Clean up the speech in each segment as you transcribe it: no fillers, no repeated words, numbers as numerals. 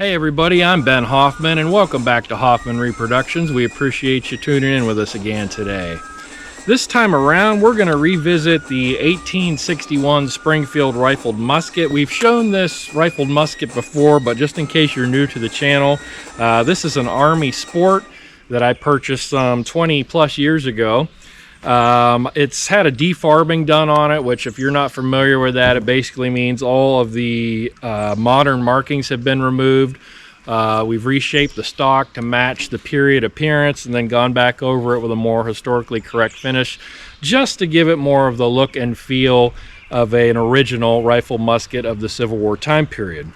Hey everybody, I'm Ben Hoffman and welcome back to Hoffman Reproductions. We appreciate you tuning in with us again today. This time around we're going to revisit the 1861 Springfield rifled musket. We've shown this rifled musket before, but just in case you're new to the channel, this is an Army Sport that I purchased some 20 plus years ago. It's had a defarbing done on it, which if you're not familiar with that, it basically means all of the modern markings have been removed. We've reshaped the stock to match the period appearance and then gone back over it with a more historically correct finish, just to give it more of the look and feel of an original rifle musket of the Civil War time period.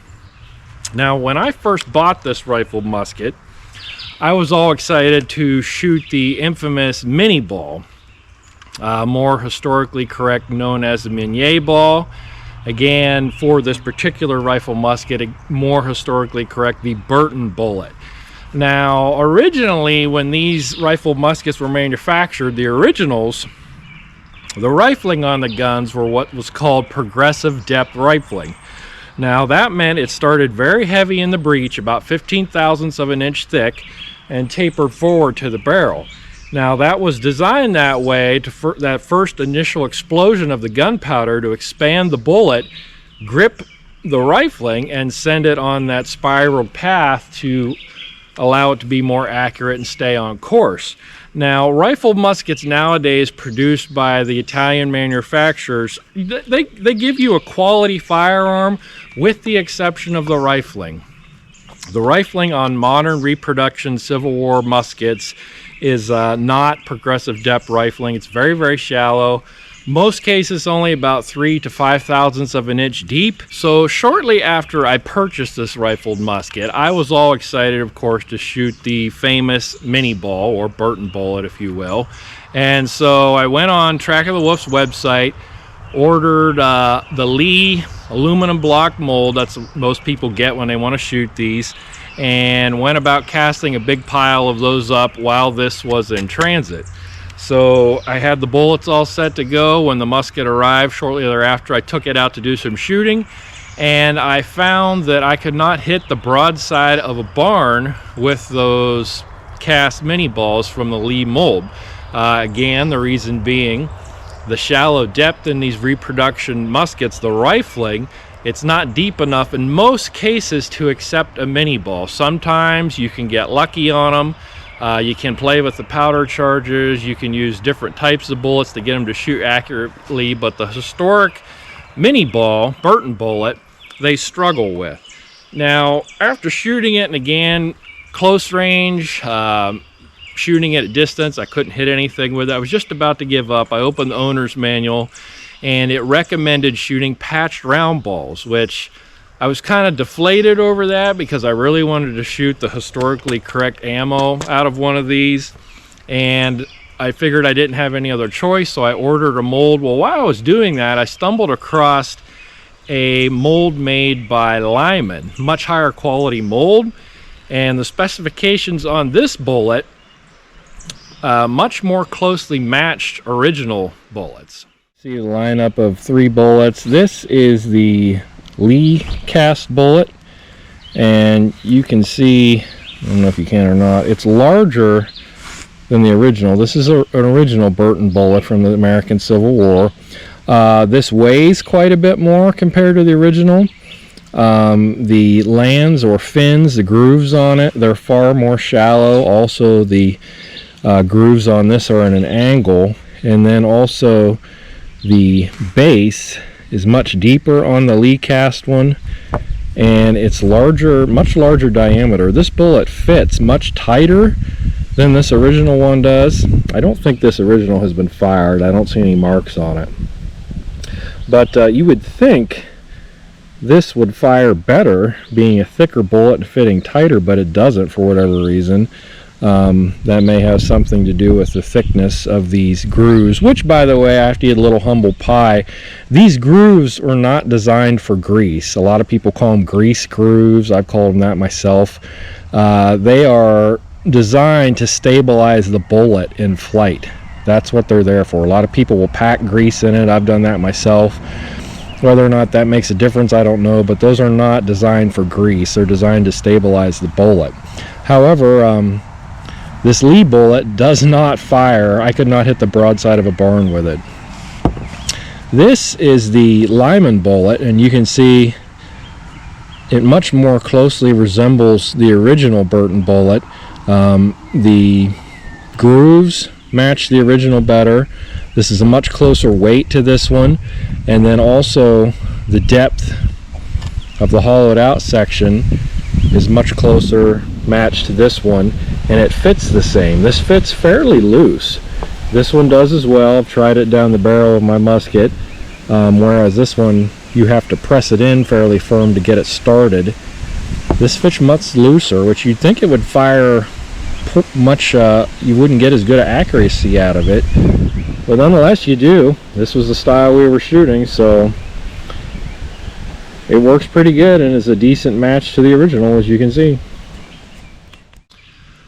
Now, when I first bought this rifle musket, I was all excited to shoot the infamous mini ball. More historically correct, known as the Minié ball. Again, for this particular rifle musket, more historically correct, the Burton bullet. Now, originally, when these rifle muskets were manufactured, the originals, the rifling on the guns were what was called progressive depth rifling. Now, that meant it started very heavy in the breech, about 15 thousandths of an inch thick, and tapered forward to the barrel. Now, that was designed that way to that first initial explosion of the gunpowder to expand the bullet, grip the rifling, and send it on that spiral path to allow it to be more accurate and stay on course. Now, rifle muskets nowadays produced by the Italian manufacturers, they give you a quality firearm with the exception of the rifling. The rifling on modern reproduction Civil War muskets is not progressive depth rifling. It's very, very shallow. Most cases only about 3 to 5 thousandths of an inch deep. So shortly after I purchased this rifled musket, I was all excited, of course, to shoot the famous mini ball, or Burton bullet, if you will. And so I went on Track of the Wolf's website, ordered the Lee aluminum block mold. That's what most people get when they want to shoot these, and went about casting a big pile of those up while this was in transit. So I had the bullets all set to go. When the musket arrived shortly thereafter, I took it out to do some shooting, and I found that I could not hit the broadside of a barn with those cast mini balls from the Lee mold. Again, the reason being the shallow depth in these reproduction muskets, the rifling, it's not deep enough in most cases to accept a mini ball. Sometimes you can get lucky on them. You can play with the powder charges. You can use different types of bullets to get them to shoot accurately, but the historic mini ball, Burton bullet, they struggle with. Now, after shooting it, and again, close range, shooting it at distance, I couldn't hit anything with it. I was just about to give up. I opened the owner's manual, and it recommended shooting patched round balls, which I was kind of deflated over that because I really wanted to shoot the historically correct ammo out of one of these, and I figured I didn't have any other choice, so I ordered a mold. Well, while I was doing that, I stumbled across a mold made by Lyman, much higher quality mold, and the specifications on this bullet much more closely matched original bullets. See the lineup of 3 bullets. This is the Lee cast bullet, and you can see, I don't know if you can or not, it's larger than the original. This is an original Burton bullet from the American Civil War. This weighs quite a bit more compared to the original. The lands or fins, the grooves on it, they're far more shallow. Also, the grooves on this are at an angle, and then also the base is much deeper on the Lee cast one, and it's larger, much larger diameter. This bullet fits much tighter than this original one does. I don't think this original has been fired. I don't see any marks on it, but you would think this would fire better, being a thicker bullet and fitting tighter, but it doesn't for whatever reason. That may have something to do with the thickness of these grooves, which, by the way, I have to eat a little humble pie. These grooves were not designed for grease. A lot of people call them grease grooves. I've called them that myself. They are designed to stabilize the bullet in flight. That's what they're there for. A lot of people will pack grease in it. I've done that myself. Whether or not that makes a difference, I don't know, but those are not designed for grease. They're designed to stabilize the bullet. However, this Lee bullet does not fire. I could not hit the broadside of a barn with it. This is the Lyman bullet, and you can see it much more closely resembles the original Burton bullet. The grooves match the original better. This is a much closer weight to this one, and then also the depth of the hollowed out section is much closer matched to this one, and it fits the same. This fits fairly loose. This one does as well. I've tried it down the barrel of my musket, whereas this one you have to press it in fairly firm to get it started. This fits much looser, which you'd think it would fire much, you wouldn't get as good an accuracy out of it, but nonetheless you do. This was the style we were shooting, so it works pretty good and is a decent match to the original, as you can see.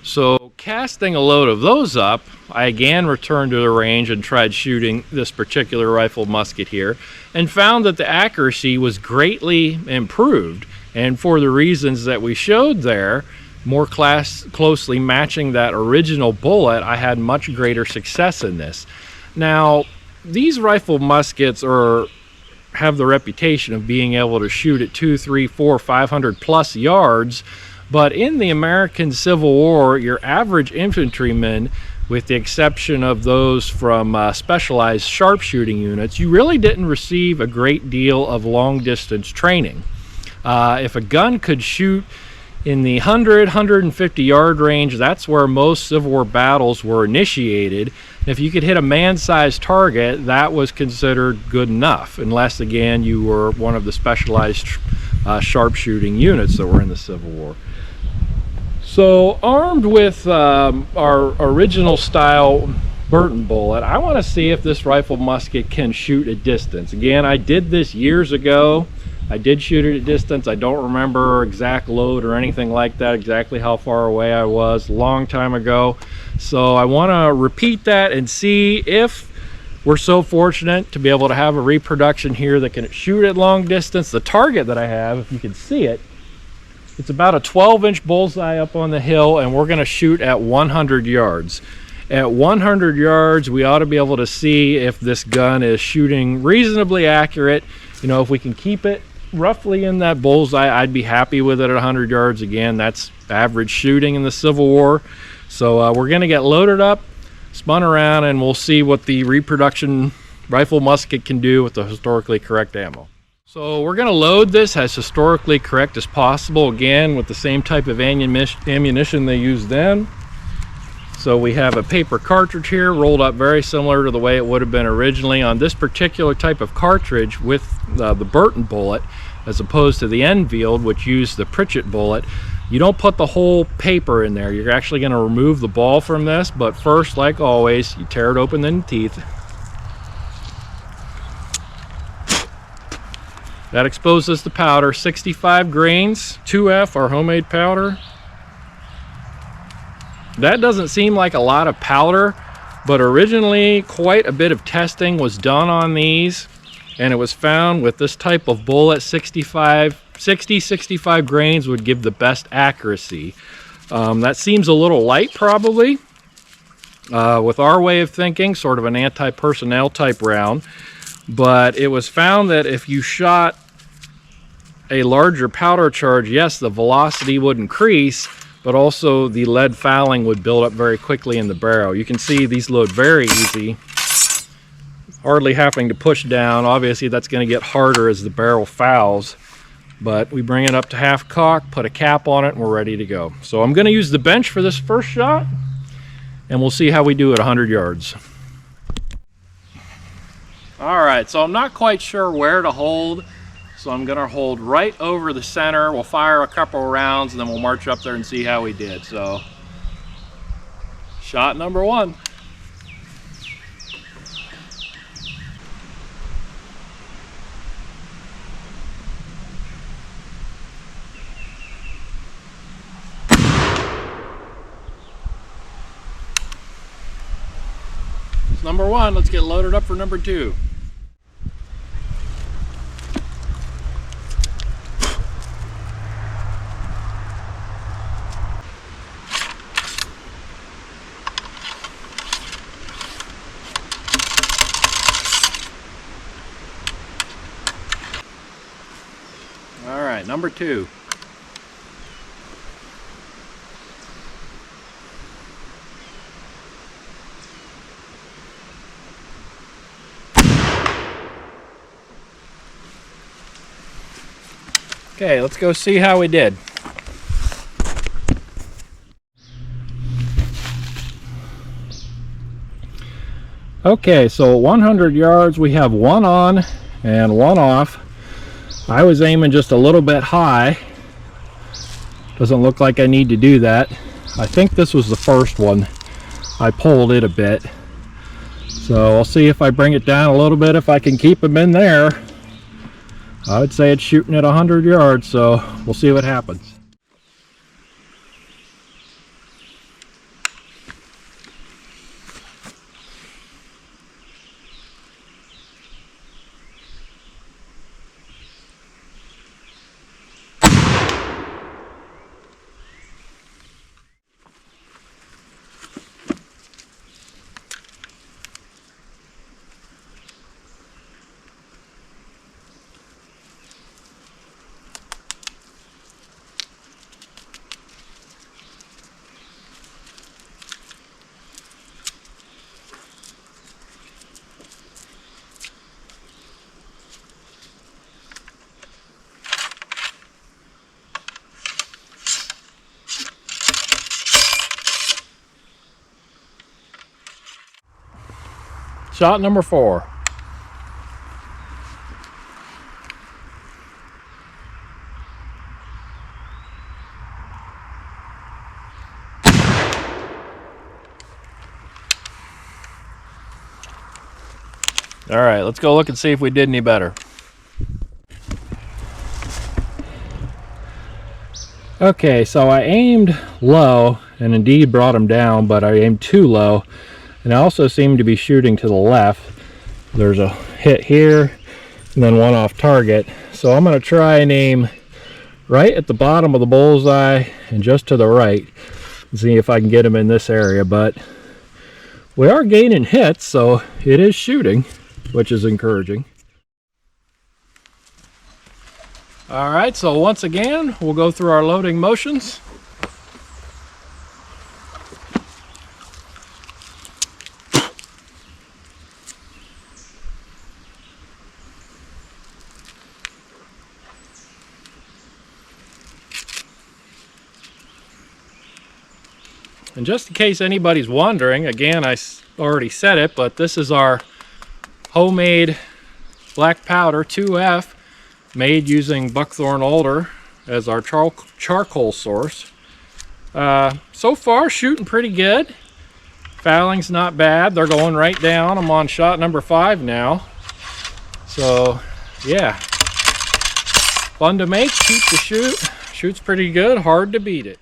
So casting a load of those up, I again returned to the range and tried shooting this particular rifle musket here, and found that the accuracy was greatly improved, and for the reasons that we showed there, more closely matching that original bullet, I had much greater success in this. Now, these rifle muskets have the reputation of being able to shoot at 200, 300, 400, 500 plus yards, but in the American Civil War, your average infantryman, with the exception of those from specialized sharpshooting units, you really didn't receive a great deal of long distance training. If a gun could shoot in the 100, 150 yard range, that's where most Civil War battles were initiated. If you could hit a man-sized target, that was considered good enough, unless again you were one of the specialized sharpshooting units that were in the Civil War. So armed with our original style Burton bullet, I want to see if this rifle musket can shoot at distance. Again, I did this years ago. I did shoot it at distance. I don't remember exact load or anything like that, exactly how far away I was, a long time ago. So I want to repeat that and see if we're so fortunate to be able to have a reproduction here that can shoot at long distance. The target that I have, if you can see it, it's about a 12-inch bullseye up on the hill, and we're going to shoot at 100 yards. At 100 yards, we ought to be able to see if this gun is shooting reasonably accurate. You know, if we can keep it roughly in that bullseye, I'd be happy with it at 100 yards. Again, that's average shooting in the Civil War. So we're going to get loaded up, spun around, and we'll see what the reproduction rifle musket can do with the historically correct ammo. So we're going to load this as historically correct as possible, again with the same type of ammunition they used then. So we have a paper cartridge here rolled up very similar to the way it would have been originally on this particular type of cartridge with the Burton bullet, as opposed to the Enfield, which used the Pritchett bullet. You don't put the whole paper in there. You're actually going to remove the ball from this, but first, like always, you tear it open in the teeth. That exposes the powder, 65 grains, 2F, our homemade powder. That doesn't seem like a lot of powder, but originally quite a bit of testing was done on these, and it was found with this type of bullet, 65 grains would give the best accuracy. That seems a little light probably, with our way of thinking, sort of an anti-personnel type round. But it was found that if you shot a larger powder charge, yes, the velocity would increase, but also the lead fouling would build up very quickly in the barrel. You can see these load very easy, hardly having to push down. Obviously that's going to get harder as the barrel fouls, but we bring it up to half cock, put a cap on it, and we're ready to go. So I'm going to use the bench for this first shot, and we'll see how we do at 100 yards. All right, so I'm not quite sure where to hold, so I'm gonna hold right over the center. We'll fire a couple of rounds, and then we'll march up there and see how we did. So, shot number one. It's number one. Let's get loaded up for number two. number 2. Okay, let's go see how we did. Okay, so 100 yards, we have 1 on and 1 off. I was aiming just a little bit high. Doesn't look like I need to do that. I think this was the first one. I pulled it a bit. So I'll see if I bring it down a little bit, if I can keep them in there. I would say it's shooting at 100 yards, so we'll see what happens. Shot number 4. All right, let's go look and see if we did any better. Okay, so I aimed low and indeed brought him down, but I aimed too low. And I also seem to be shooting to the left. There's a hit here and then one off target. So I'm going to try and aim right at the bottom of the bullseye and just to the right and see if I can get him in this area. But we are gaining hits, so it is shooting, which is encouraging. All right, so once again, we'll go through our loading motions. And just in case anybody's wondering, again, I already said it, but this is our homemade black powder 2F, made using buckthorn alder as our charcoal source. So far, shooting pretty good. Fouling's not bad. They're going right down. I'm on shot number 5 now. So, yeah. Fun to make, cheap to shoot. Shoots pretty good, hard to beat it.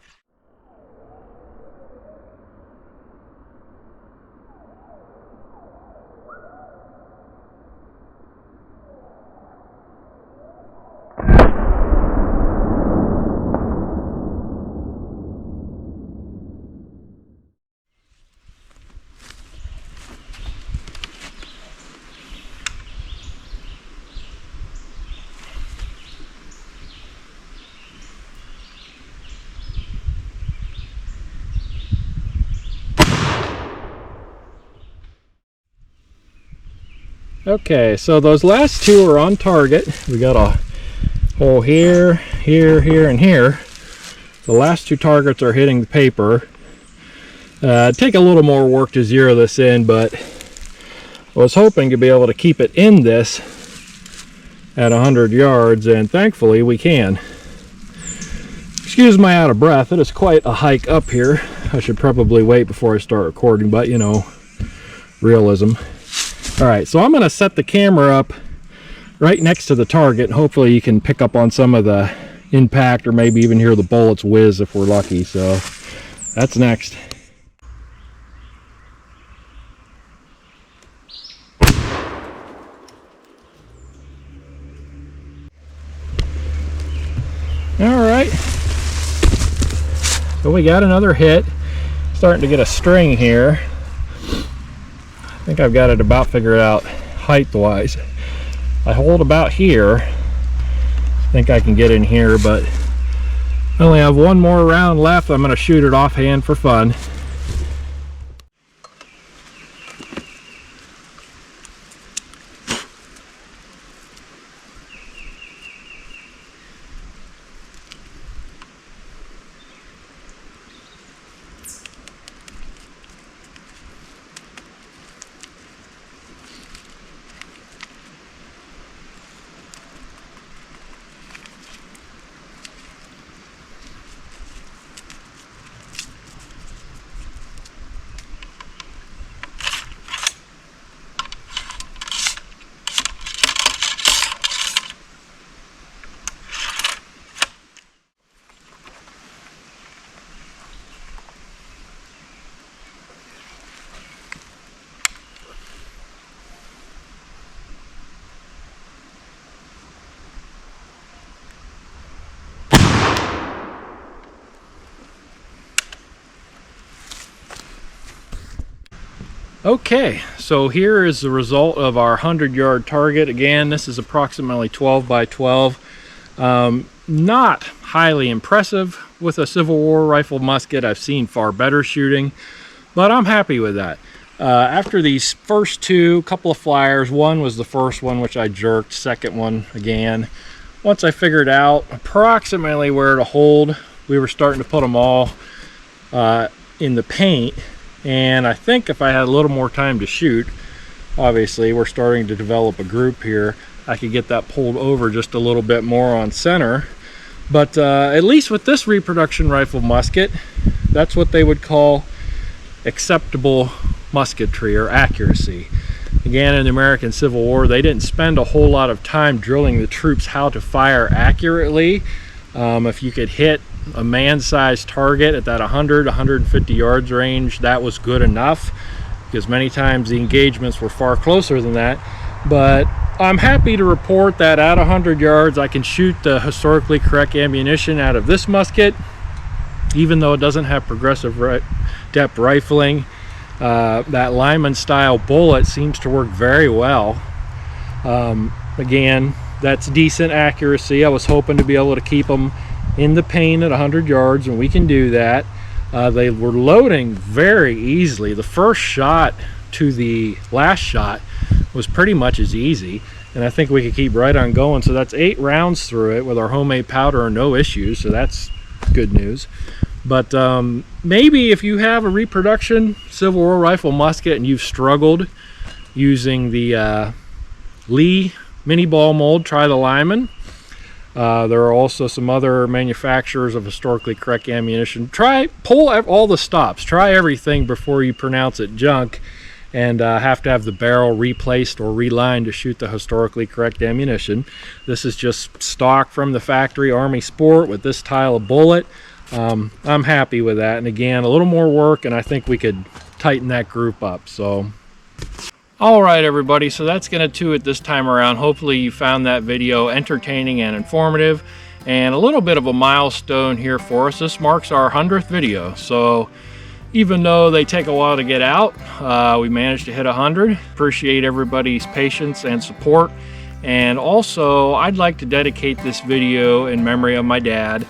Okay, so those last 2 are on target. We got a hole here, here, here, and here. The last 2 targets are hitting the paper. Take a little more work to zero this in, but I was hoping to be able to keep it in this at 100 yards, and thankfully we can. Excuse my out of breath. It is quite a hike up here. I should probably wait before I start recording, but you know, realism. All right, so I'm going to set the camera up right next to the target. Hopefully you can pick up on some of the impact or maybe even hear the bullets whiz if we're lucky. So that's next. All right, so we got another hit. Starting to get a string here. I think I've got it about figured out height wise. I hold about here think I can get in here, but I only have one more round left. I'm going to shoot it offhand for fun. Okay, so here is the result of our 100-yard target. Again, this is approximately 12 by 12. Not highly impressive with a Civil War rifle musket. I've seen far better shooting, but I'm happy with that. After these first two, couple of flyers, one was the first one which I jerked, second one again. Once I figured out approximately where to hold, we were starting to put them all in the paint. And I think if I had a little more time to shoot, obviously we're starting to develop a group here, I could get that pulled over just a little bit more on center. But at least with this reproduction rifle musket, that's what they would call acceptable musketry or accuracy. Again, in the American Civil War, they didn't spend a whole lot of time drilling the troops how to fire accurately. If you could hit a man-sized target at that 150 yards range, that was good enough, because many times the engagements were far closer than that. But I'm happy to report that at 100 yards I can shoot the historically correct ammunition out of this musket, even though it doesn't have progressive depth rifling. That Lyman style bullet seems to work very well. Again, that's decent accuracy. I was hoping to be able to keep them in the paint at 100 yards, and we can do that. They were loading very easily. The first shot to the last shot was pretty much as easy, and I think we could keep right on going. So that's 8 rounds through it with our homemade powder, no issues, so that's good news. But maybe if you have a reproduction Civil War rifle musket and you've struggled using the Lee mini ball mold, try the Lyman. There are also some other manufacturers of historically correct ammunition. Pull all the stops. Try everything before you pronounce it junk and have to have the barrel replaced or relined to shoot the historically correct ammunition. This is just stock from the factory Army Sport with this style of bullet. I'm happy with that. And again, a little more work and I think we could tighten that group up. So all right, everybody, so that's going to do it this time around. Hopefully you found that video entertaining and informative, and a little bit of a milestone here for us. This marks our 100th video, so even though they take a while to get out, we managed to hit 100. Appreciate everybody's patience and support. And also, I'd like to dedicate this video in memory of my dad.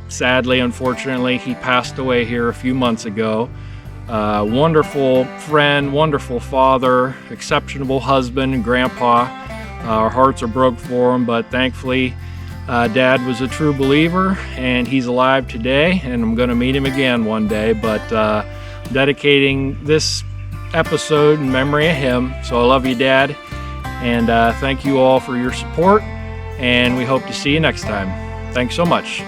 Sadly, unfortunately, he passed away here a few months ago. Wonderful friend, wonderful father, exceptional husband and grandpa. Our hearts are broke for him, but thankfully Dad was a true believer and he's alive today, and I'm going to meet him again one day. But dedicating this episode in memory of him. So I love you, Dad, and thank you all for your support, and we hope to see you next time. Thanks so much.